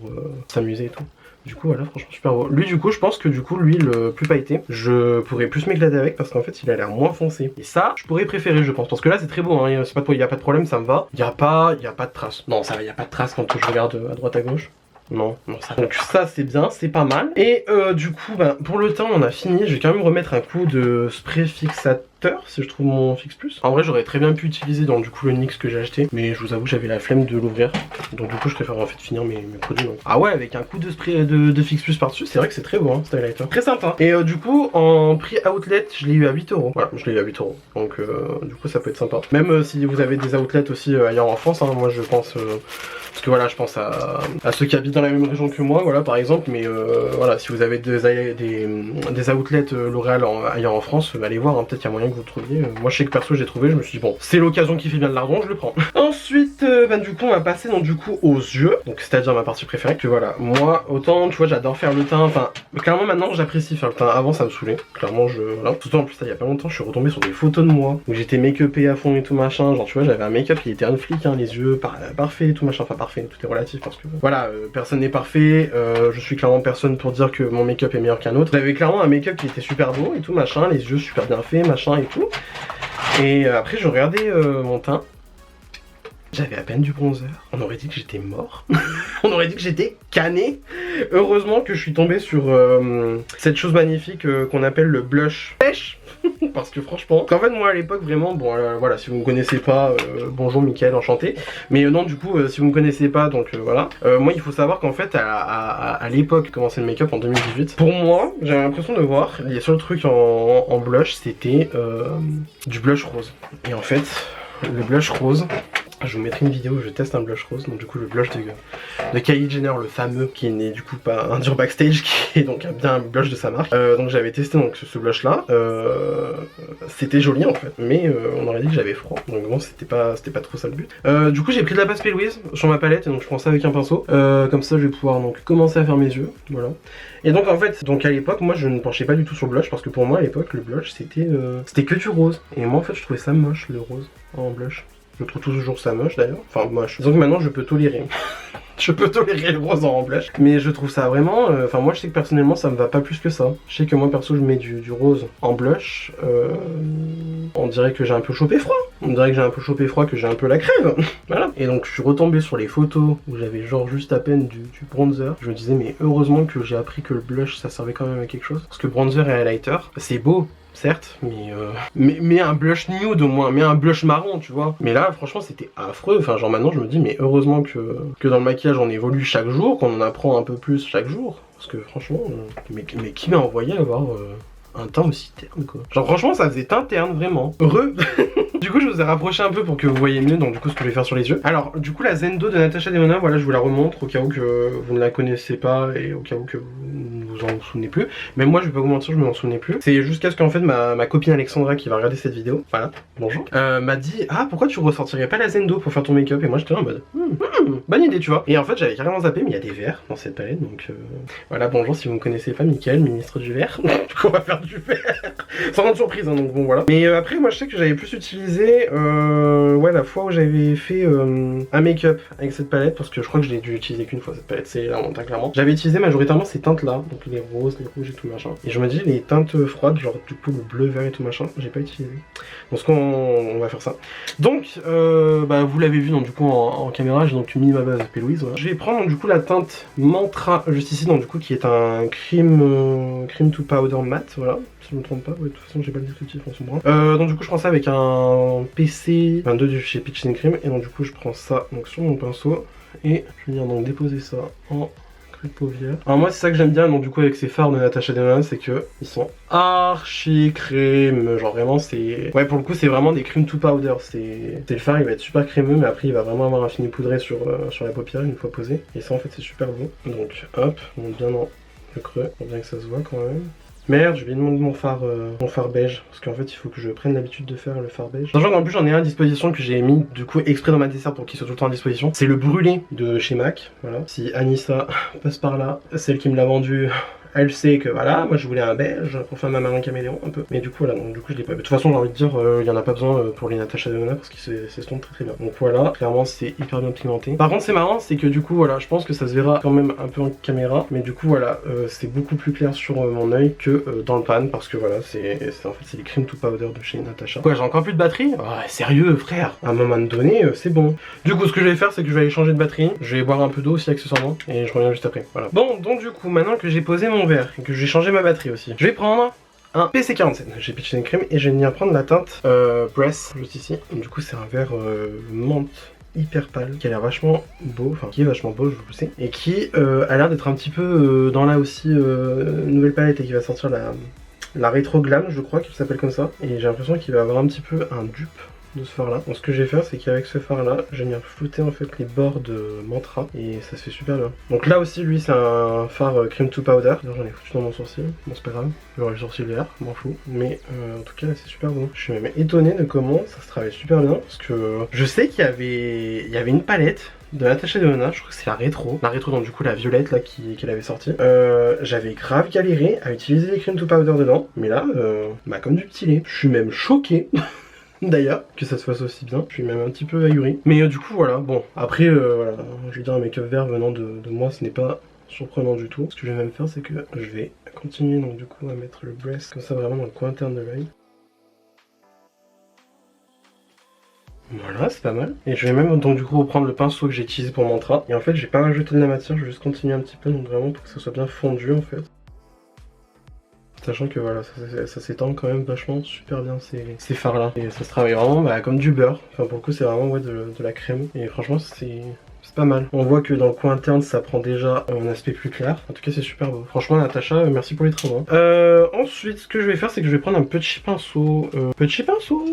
[SPEAKER 1] s'amuser et tout. Du coup voilà franchement super beau. Lui du coup je pense que du coup lui le plus pailleté je pourrais plus m'éclater avec parce qu'en fait il a l'air moins foncé. Et ça je pourrais préférer je pense parce que là c'est très beau hein. Il y a pas de problème ça me va. Il y a pas de traces. Non ça va, il y a pas de traces quand je regarde à droite à gauche. Non, ça. Donc ça c'est bien, c'est pas mal. Et du coup, pour le teint on a fini. Je vais quand même remettre un coup de spray fixateur heures si je trouve mon Fix Plus. En vrai j'aurais très bien pu utiliser donc du coup le NYX que j'ai acheté, mais je vous avoue j'avais la flemme de l'ouvrir, donc du coup je préfère en fait finir mes produits. Donc. Ah ouais, avec un coup de spray de Fix Plus par dessus, c'est vrai que c'est très beau hein, cet highlighter, très sympa. Et du coup en prix outlet je l'ai eu à 8 euros. Voilà, je l'ai eu à 8 euros, donc du coup ça peut être sympa. Même si vous avez des outlets aussi ailleurs en France, hein, moi je pense parce que voilà, je pense à ceux qui habitent dans la même région que moi, voilà par exemple, mais voilà, si vous avez des outlets L'Oréal ailleurs en France, allez voir, hein, peut-être qu'il y a moyen que vous le trouviez. Moi je sais que perso j'ai trouvé, je me suis dit bon, c'est l'occasion qui fait bien de l'argent, je le prends. Ensuite, du coup on va passer donc du coup aux yeux, donc c'est-à-dire ma partie préférée. Que voilà, moi autant tu vois j'adore faire le teint, enfin clairement maintenant j'apprécie faire le teint, avant ça me saoulait, clairement voilà. Tout en plus il y a pas longtemps je suis retombé sur des photos de moi où j'étais make-upé à fond et tout machin, genre tu vois j'avais un make-up qui était un flic, hein, les yeux parfait et tout machin, enfin parfait, tout est relatif parce que voilà, personne n'est parfait, je suis clairement personne pour dire que mon make-up est meilleur qu'un autre. J'avais clairement un make-up qui était super beau et tout machin, les yeux super bien faits machin et tout. Et après je regardais mon teint, j'avais à peine du bronzer, on aurait dit que j'étais mort, on aurait dit que j'étais cané. Heureusement que je suis tombé sur cette chose magnifique qu'on appelle le blush pêche. Parce que franchement, en fait moi à l'époque vraiment, bon voilà, si vous me connaissez pas, bonjour Mickaël, enchanté. Mais non du coup, si vous me connaissez pas, donc voilà. Moi il faut savoir qu'en fait à l'époque, commencer le make-up en 2018, pour moi, j'avais l'impression de voir, les seuls trucs en blush, c'était du blush rose. Et en fait, le blush rose, je vous mettrai une vidéo où je teste un blush rose, donc du coup le blush de Kylie Jenner, le fameux, qui n'est du coup pas un dur backstage, qui est donc bien un blush de sa marque. Donc j'avais testé donc ce blush là, c'était joli en fait, mais on aurait dit que j'avais froid, donc bon c'était pas trop ça le but. Du coup j'ai pris de la pastille Louise sur ma palette, et donc je prends ça avec un pinceau, comme ça je vais pouvoir donc commencer à faire mes yeux, voilà. Et donc en fait, donc à l'époque moi je ne penchais pas du tout sur le blush, parce que pour moi à l'époque le blush c'était que du rose, et moi en fait je trouvais ça moche le rose en blush. Je trouve toujours ça moche d'ailleurs, enfin moche. Donc maintenant je peux tolérer. Je peux tolérer le rose en blush, mais je trouve ça vraiment, enfin moi je sais que personnellement ça me va pas plus que ça. Je sais que moi perso je mets du rose en blush, on dirait que j'ai un peu chopé froid. On dirait que j'ai un peu chopé froid, que j'ai un peu la crève. Voilà. Et donc je suis retombé sur les photos où j'avais genre juste à peine du bronzer. Je me disais mais heureusement que j'ai appris que le blush ça servait quand même à quelque chose. Parce que bronzer et highlighter, c'est beau. Certes, mais un blush nude au moins, mais un blush marron, tu vois. Mais là, franchement, c'était affreux. Enfin, genre maintenant, je me dis, mais heureusement que dans le maquillage, on évolue chaque jour, qu'on en apprend un peu plus chaque jour. Parce que franchement, mais qui m'a envoyé avoir un teint aussi terne, quoi. Genre franchement, ça faisait teint terne, vraiment. Heureux. Du coup je vous ai rapproché un peu pour que vous voyez mieux, donc du coup ce que je vais faire sur les yeux. Alors du coup la Zendo de Natasha Denona, voilà je vous la remontre au cas où que vous ne la connaissez pas et au cas où que vous ne vous en souvenez plus. Mais moi je vais pas vous mentir, je me en souvenais plus. C'est jusqu'à ce qu'en fait ma copine Alexandra qui va regarder cette vidéo, voilà, bonjour, m'a dit ah pourquoi tu ressortirais pas la Zendo pour faire ton make-up. Et moi j'étais en mode bonne idée tu vois. Et en fait j'avais carrément zappé, mais il y a des verres dans cette palette, donc voilà bonjour si vous ne connaissez pas Mickaël, ministre du verre. Du coup on va faire du verre sans grande surprise hein, donc bon voilà. Mais après moi je sais que j'avais plus utilisé ouais la fois où j'avais fait un make-up avec cette palette, parce que je crois que je l'ai dû utiliser qu'une fois cette palette, c'est la montagne clairement. J'avais utilisé majoritairement ces teintes là, donc les roses, les rouges et tout machin. Et je me dis les teintes froides, genre du coup le bleu, vert et tout machin, j'ai pas utilisé. Donc on va faire ça. Donc bah vous l'avez vu donc du coup en caméra, j'ai donc mis ma base P. Louise. Voilà. Je vais prendre donc, du coup la teinte Mantra juste ici, donc du coup qui est un cream to powder matte, voilà. Si je me trompe pas, ouais, de toute façon j'ai pas le descriptif en son bras. Donc du coup je prends ça avec un PC 22 de chez Peach Cream, et donc du coup je prends ça donc sur mon pinceau et je vais venir donc déposer ça en creux de paupière. Alors moi c'est ça que j'aime bien donc du coup avec ces fards de Natasha Denona, c'est que ils sont archi crème, genre vraiment c'est... Ouais pour le coup c'est vraiment des cream to powder, c'est le fard il va être super crémeux mais après il va vraiment avoir un fini poudré sur la paupière une fois posé, et ça en fait c'est super beau. Donc hop, on monte bien dans le creux pour bien que ça se voit quand même. Merde, je vais demander mon fard beige, parce qu'en fait il faut que je prenne l'habitude de faire le fard beige. Sachant qu'en plus j'en ai un à disposition que j'ai mis du coup exprès dans ma desserte pour qu'il soit tout le temps à disposition. C'est le brûlé de chez MAC, voilà. Si Anissa passe par là, celle qui me l'a vendu, elle sait que voilà, moi je voulais un beige pour faire ma marron caméléon un peu. Mais du coup voilà, donc du coup je l'ai pas. De toute façon j'ai envie de dire, il y en a pas besoin pour les Natasha Denona parce qu'ils s'estompent très très bien. Donc voilà, clairement c'est hyper bien pigmenté. Par contre c'est marrant, c'est que du coup voilà, je pense que ça se verra quand même un peu en caméra. Mais du coup voilà, c'est beaucoup plus clair sur mon œil que dans le pan, parce que voilà, en fait c'est les cream to powder de chez Natasha. Quoi, j'ai encore plus de batterie? Oh, sérieux frère, à un moment donné c'est bon. Du coup ce que je vais faire c'est que je vais aller changer de batterie. Je vais boire un peu d'eau aussi accessoirement et je reviens juste après. Voilà. Bon donc du coup maintenant que j'ai posé mon verre et que j'ai changé ma batterie aussi, je vais prendre un PC47. J'ai pitché une crème et je vais venir prendre la teinte Breath juste ici. Et du coup c'est un vert menthe hyper pâle, qui a l'air vachement beau, enfin qui est vachement beau je vous le sais, et qui a l'air d'être un petit peu dans là aussi nouvelle palette et qui va sortir la Retro Glam je crois qu'il s'appelle comme ça, et j'ai l'impression qu'il va avoir un petit peu un dupe de ce fard là. Donc ce que je vais faire c'est qu'avec ce fard là je vais venir flouter en fait les bords de Mantra et ça se fait super bien. Donc là aussi lui c'est un fard cream to powder. J'en ai foutu dans mon sourcil, bon c'est pas grave, j'aurai le sourcil vert, m'en fous. Mais en tout cas c'est super bon. Je suis même étonné de comment ça se travaille super bien parce que je sais qu'il y avait une palette de Natasha Denona, je crois que c'est la rétro donc du coup la violette là qu'elle avait sorti. J'avais grave galéré à utiliser les cream to powder dedans, mais là bah comme du petit lait. Je suis même choqué d'ailleurs que ça se fasse aussi bien, je suis même un petit peu ahuri. Mais du coup voilà, bon après voilà, je veux dire un make-up vert venant de moi ce n'est pas surprenant du tout. Ce que je vais même faire c'est que je vais continuer donc du coup à mettre le Breath comme ça vraiment dans le coin interne de l'œil. Voilà, c'est pas mal. Et je vais même donc du coup reprendre le pinceau que j'ai utilisé pour Mantra. Et en fait j'ai pas rajouté de la matière, je vais juste continuer un petit peu donc vraiment pour que ça soit bien fondu en fait. Sachant que voilà, ça s'étend quand même vachement super bien ces fards là. Et ça se travaille vraiment bah, comme du beurre. Enfin pour le coup c'est vraiment ouais, de la crème. Et franchement c'est pas mal. On voit que dans le coin interne ça prend déjà un aspect plus clair. En tout cas c'est super beau. Franchement Natacha, merci pour les travaux. Ensuite ce que je vais faire c'est que je vais prendre un petit pinceau. Petit pinceau.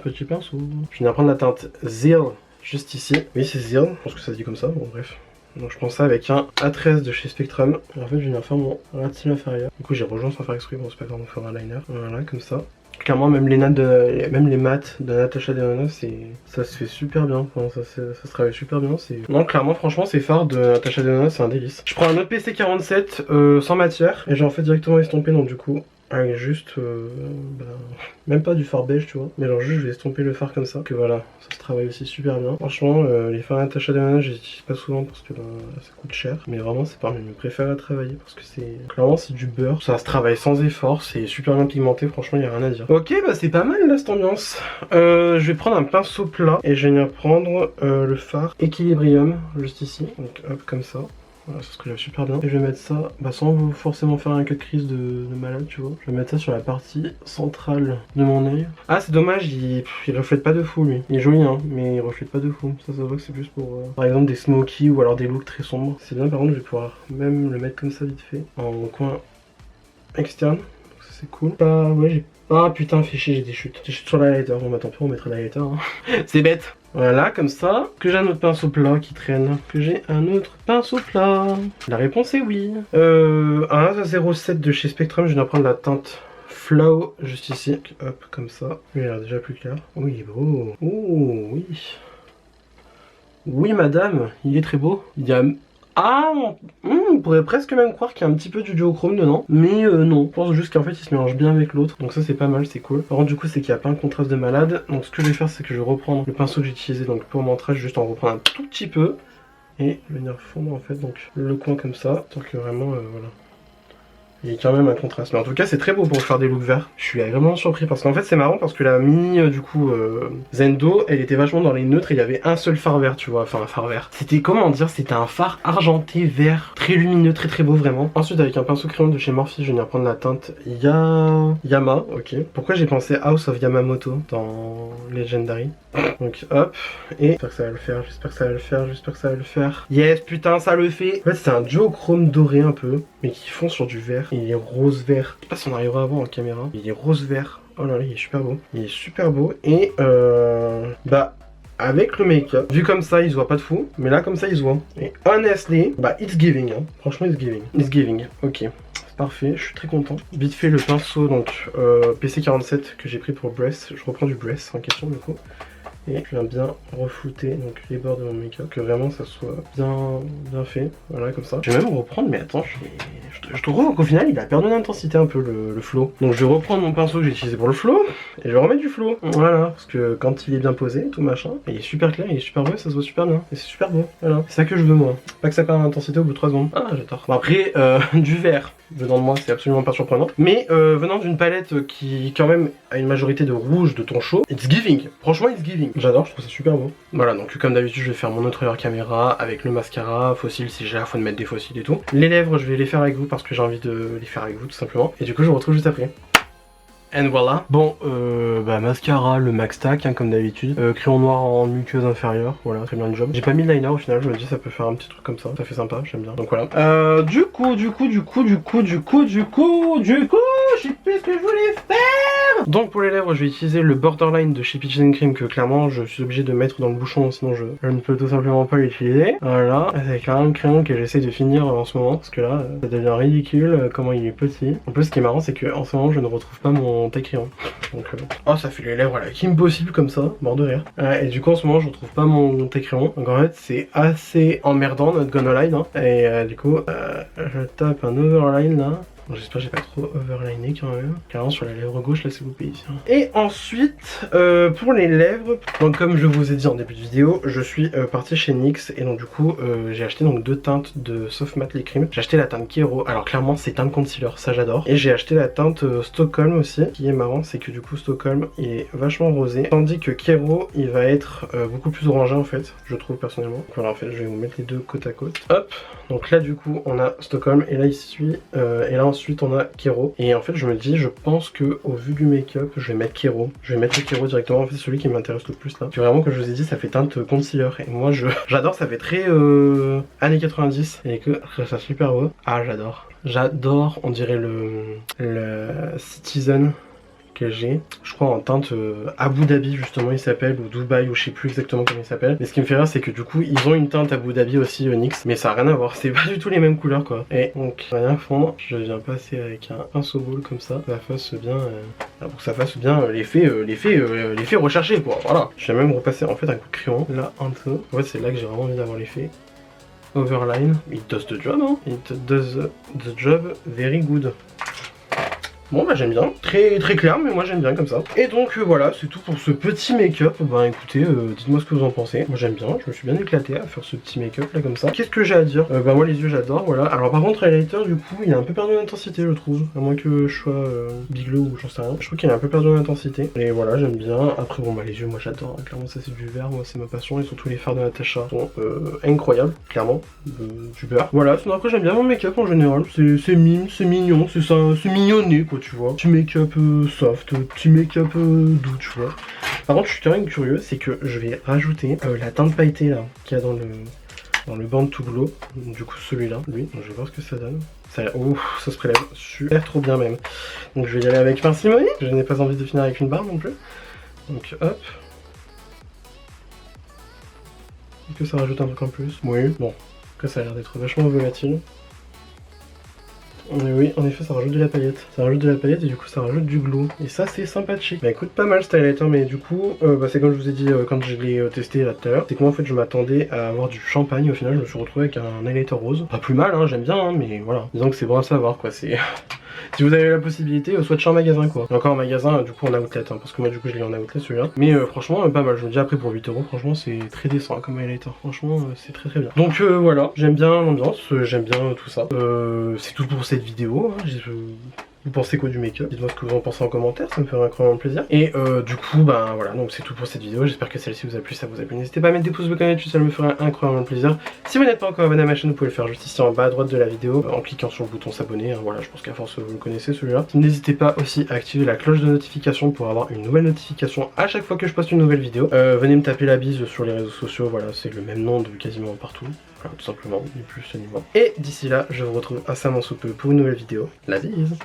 [SPEAKER 1] Je vais venir prendre la teinte Zeal juste ici. Oui c'est Zeal, je pense que ça se dit comme ça, bon bref. Donc je prends ça avec un A13 de chez Spectrum. Et en fait je vais venir faire mon ratil inférieur. Du coup j'ai rejoint sans faire exprès, bon c'est pas grave, on fera un liner. Voilà comme ça. Clairement même les mats de Natasha Denona ça se fait super bien, enfin, ça se travaille super bien. Non clairement franchement ces fards de Natasha Denona c'est un délice. Je prends un autre PC47 sans matière et j'ai en fait directement estompé donc du coup avec juste même pas du fard beige tu vois, mais genre juste je vais estomper le fard comme ça, que voilà, ça se travaille aussi super bien. Franchement les fards Natasha Denona je les utilise pas souvent parce que ça coûte cher, mais vraiment c'est parmi mes préférés à travailler parce que c'est clairement c'est du beurre, ça se travaille sans effort, c'est super bien pigmenté, franchement il y a rien à dire. Ok bah c'est pas mal là cette ambiance. Je vais prendre un pinceau plat et je vais venir prendre le fard Equilibrium juste ici, donc hop comme ça. Voilà, ça se relève super bien. Et je vais mettre ça, sans forcément faire un cut crease de malade, tu vois. Je vais mettre ça sur la partie centrale de mon œil. Ah, c'est dommage, il reflète pas de fou, lui. Il est joli, hein, mais il reflète pas de fou. Ça se voit que c'est plus pour, par exemple, des smoky ou alors des looks très sombres. C'est bien, par contre, je vais pouvoir même le mettre comme ça vite fait, en coin externe. Donc ça, c'est cool. Ouais, j'ai... Ah, putain, fait chier, j'ai des chutes. J'ai des chutes sur l'highlighter. Bon, bah tant pis, on mettra l'highlighter, hein. C'est bête. Voilà, comme ça. Que j'ai un autre pinceau plat qui traîne. La réponse est oui. Un 07 de chez Spectrum, je viens de prendre la teinte Flow juste ici. Hop, comme ça. Il a l'air déjà plus clair. Oui, il est beau. Oh, oui. Oui, madame, il est très beau. Il y a... Ah, on pourrait presque même croire qu'il y a un petit peu du duochrome dedans. Mais non, je pense juste qu'en fait il se mélange bien avec l'autre. Donc ça c'est pas mal, c'est cool. Par contre du coup c'est qu'il n'y a pas un contraste de malade. Donc ce que je vais faire c'est que je vais reprendre le pinceau que j'ai utilisé donc pour Mantra, juste en reprendre un tout petit peu. Et venir fondre en fait donc le coin comme ça. Tant que vraiment voilà. Il y a quand même un contraste. Mais en tout cas c'est très beau pour faire des looks verts. Je suis vraiment surpris parce qu'en fait c'est marrant parce que la mini du coup Zendo elle était vachement dans les neutres et il y avait un seul fard vert tu vois. Enfin un fard vert. C'était comment dire, c'était un fard argenté vert. Très lumineux, très très beau vraiment. Ensuite avec un pinceau crayon de chez Morphe je vais venir prendre la teinte Yama. Ok. Pourquoi j'ai pensé House of Yamamoto dans Legendary. Donc hop. Et j'espère que ça va le faire. Yes putain ça le fait. En fait c'est un duochrome doré un peu. Mais qui fond sur du vert. Il est rose vert. Je sais pas si on arrivera à voir en caméra. Il est rose vert. Oh là là, il est super beau. Et avec le make-up, vu comme ça, il se voit pas de fou. Mais là, comme ça, il se voit. Et honestly, it's giving. Hein. Franchement, it's giving. Ok. C'est parfait, je suis très content. Vite fait, le pinceau, donc PC47 que j'ai pris pour Breath. Je reprends du Breath en question, du coup. Et je viens bien reflouter donc les bords de mon make-up, que vraiment ça soit bien fait, voilà comme ça. Je vais même reprendre, mais attends, je trouve qu'au final il a perdu d'intensité un peu le flow. Donc je vais reprendre mon pinceau que j'ai utilisé pour le flow, et je vais remettre du flow. Voilà, parce que quand il est bien posé, tout machin, il est super clair, il est super beau, ça se voit super bien, et c'est super beau, voilà. C'est ça que je veux moi, pas que ça perde d'intensité au bout de 3 secondes. Ah j'adore. Bon après, du vert venant de moi c'est absolument pas surprenant, mais venant d'une palette qui quand même a une majorité de rouge de ton chaud, it's giving, franchement it's giving. J'adore, je trouve ça super beau. Voilà, donc comme d'habitude je vais faire mon autre caméra avec le mascara, fossile si j'ai la fois de mettre des fossiles et tout. Les lèvres je vais les faire avec vous parce que j'ai envie de les faire avec vous tout simplement. Et du coup je vous retrouve juste après. And voilà. Bon, mascara, le Max Tack, hein, comme d'habitude. Crayon noir en muqueuse inférieure. Voilà, très bien le job. J'ai pas mis de liner au final, je me dis ça peut faire un petit truc comme ça. Ça fait sympa, j'aime bien. Donc voilà. Du coup, je sais plus ce que je voulais faire. Donc pour les lèvres, je vais utiliser le Borderline de chez Peaches & Cream que clairement je suis obligé de mettre dans le bouchon, sinon je ne peux tout simplement pas l'utiliser. Voilà, c'est quand même un crayon que j'essaie de finir en ce moment, parce que là, ça devient ridicule comment il est petit. En plus, ce qui est marrant, c'est que en ce moment, je ne retrouve pas mon taille crayon. Donc, oh, ça fait les lèvres là, qui impossible comme ça, mort de rire. Et du coup, en ce moment, je retrouve pas mon taille crayon. Donc en fait, c'est assez emmerdant notre gonna line. Hein. Et du coup, je tape un overline là. J'espère que j'ai pas trop overliné quand même. Carrément sur la lèvre gauche, là c'est coupé ici. Et ensuite, pour les lèvres, donc comme je vous ai dit en début de vidéo, je suis parti chez NYX et donc du coup j'ai acheté donc 2 teintes de Soft Matte Lip Cream. J'ai acheté la teinte Kero, alors clairement c'est teinte concealer, ça j'adore. Et j'ai acheté la teinte Stockholm aussi. Ce qui est marrant, c'est que du coup Stockholm il est vachement rosé, tandis que Kero il va être beaucoup plus orangé en fait, je trouve personnellement. Donc voilà, en fait je vais vous mettre les deux côte à côte. Hop, donc là du coup on a Stockholm et là ici, et là ensuite on a Kero. Et en fait je me dis, je pense que au vu du make-up, je vais mettre Kero. Je vais mettre le Kero directement, en fait celui qui m'intéresse le plus là. C'est vraiment, comme je vous ai dit, ça fait teinte concealer. Et moi j'adore, ça fait très années 90. Et que ça super beau. Ah j'adore. J'adore, on dirait le Citizen que j'ai, je crois en teinte Abu Dhabi justement il s'appelle, ou Dubaï, ou je sais plus exactement comment il s'appelle. Mais ce qui me fait rire, c'est que du coup ils ont une teinte Abu Dhabi aussi NYX, mais ça a rien à voir, c'est pas du tout les mêmes couleurs quoi. Et donc rien fondre, je viens passer avec un pinceau boule comme ça, pour que ça fasse bien l'effet recherché quoi, voilà. Je vais même repasser en fait un coup de crayon là en dessous. En fait c'est là que j'ai vraiment envie d'avoir l'effet overline. It does the job, hein. It does the job very good. Bon bah j'aime bien, très clair, mais moi j'aime bien comme ça. Et donc voilà, c'est tout pour ce petit make-up. Bah écoutez, dites-moi ce que vous en pensez. Moi j'aime bien, je me suis bien éclaté à faire ce petit make-up là comme ça. Qu'est-ce que j'ai à dire? Bah moi les yeux j'adore, voilà. Alors par contre highlighter du coup il a un peu perdu en intensité je trouve. À moins que je sois biglo ou j'en sais rien. Je trouve qu'il a un peu perdu en intensité. Et voilà, j'aime bien. Après bon bah les yeux moi j'adore, clairement ça c'est du vert, moi c'est ma passion. Et surtout les fards de Natasha sont incroyables, clairement. Du beurre. Voilà, sinon après j'aime bien mon make-up en général. C'est mime, c'est mignon, c'est ça, c'est mignonné quoi. Tu vois, petit make-up soft, petit make-up doux, tu vois. Par contre, je suis quand même curieux, c'est que je vais rajouter la teinte pailletée là, qu'il y a dans le Born to Glow. Du coup, celui-là, lui, donc je vais voir ce que ça donne. Ça se prélève super trop bien même. Donc je vais y aller avec parcimonie. Je n'ai pas envie de finir avec une barre non plus. Donc hop. Est-ce que ça rajoute un truc en plus? Oui. Bon, après ça a l'air d'être vachement volatile. Mais oui, en effet, ça rajoute de la paillette. Ça rajoute de la paillette et du coup, ça rajoute du glow. Et ça, c'est sympathique. Bah écoute, pas mal ce highlighter, mais du coup, c'est comme je vous ai dit quand je l'ai testé là tout à l'heure. C'est que moi, en fait, je m'attendais à avoir du champagne. Au final, je me suis retrouvé avec un highlighter rose. Pas plus mal, hein, j'aime bien, hein, mais voilà. Disons que c'est bon à savoir, quoi. C'est. Si vous avez la possibilité, soit de chez un magasin quoi. Et encore un magasin du coup en outlet, hein, parce que moi du coup je l'ai en outlet celui-là. Mais franchement pas mal, je me dis après pour 8 €, franchement c'est très décent hein, comme highlighter. Franchement c'est très bien. Donc voilà, j'aime bien l'ambiance, j'aime bien tout ça. C'est tout pour cette vidéo. Hein. Vous pensez quoi du make-up? Dites-moi ce que vous en pensez en commentaire, ça me ferait incroyablement plaisir. Et du coup, bah voilà, donc c'est tout pour cette vidéo. J'espère que celle-ci vous a plu, ça vous a plu. N'hésitez pas à mettre des pouces bleus comme d'habitude, ça me ferait incroyablement plaisir. Si vous n'êtes pas encore abonné à ma chaîne, vous pouvez le faire juste ici en bas à droite de la vidéo, en cliquant sur le bouton s'abonner. Hein, voilà, je pense qu'à force vous le connaissez celui-là. N'hésitez pas aussi à activer la cloche de notification pour avoir une nouvelle notification à chaque fois que je poste une nouvelle vidéo. Venez me taper la bise sur les réseaux sociaux, voilà, c'est le même nom de quasiment partout. Voilà, tout simplement, ni plus ni moins. Et d'ici là, je vous retrouve incessamment sous peu pour une nouvelle vidéo. La bise!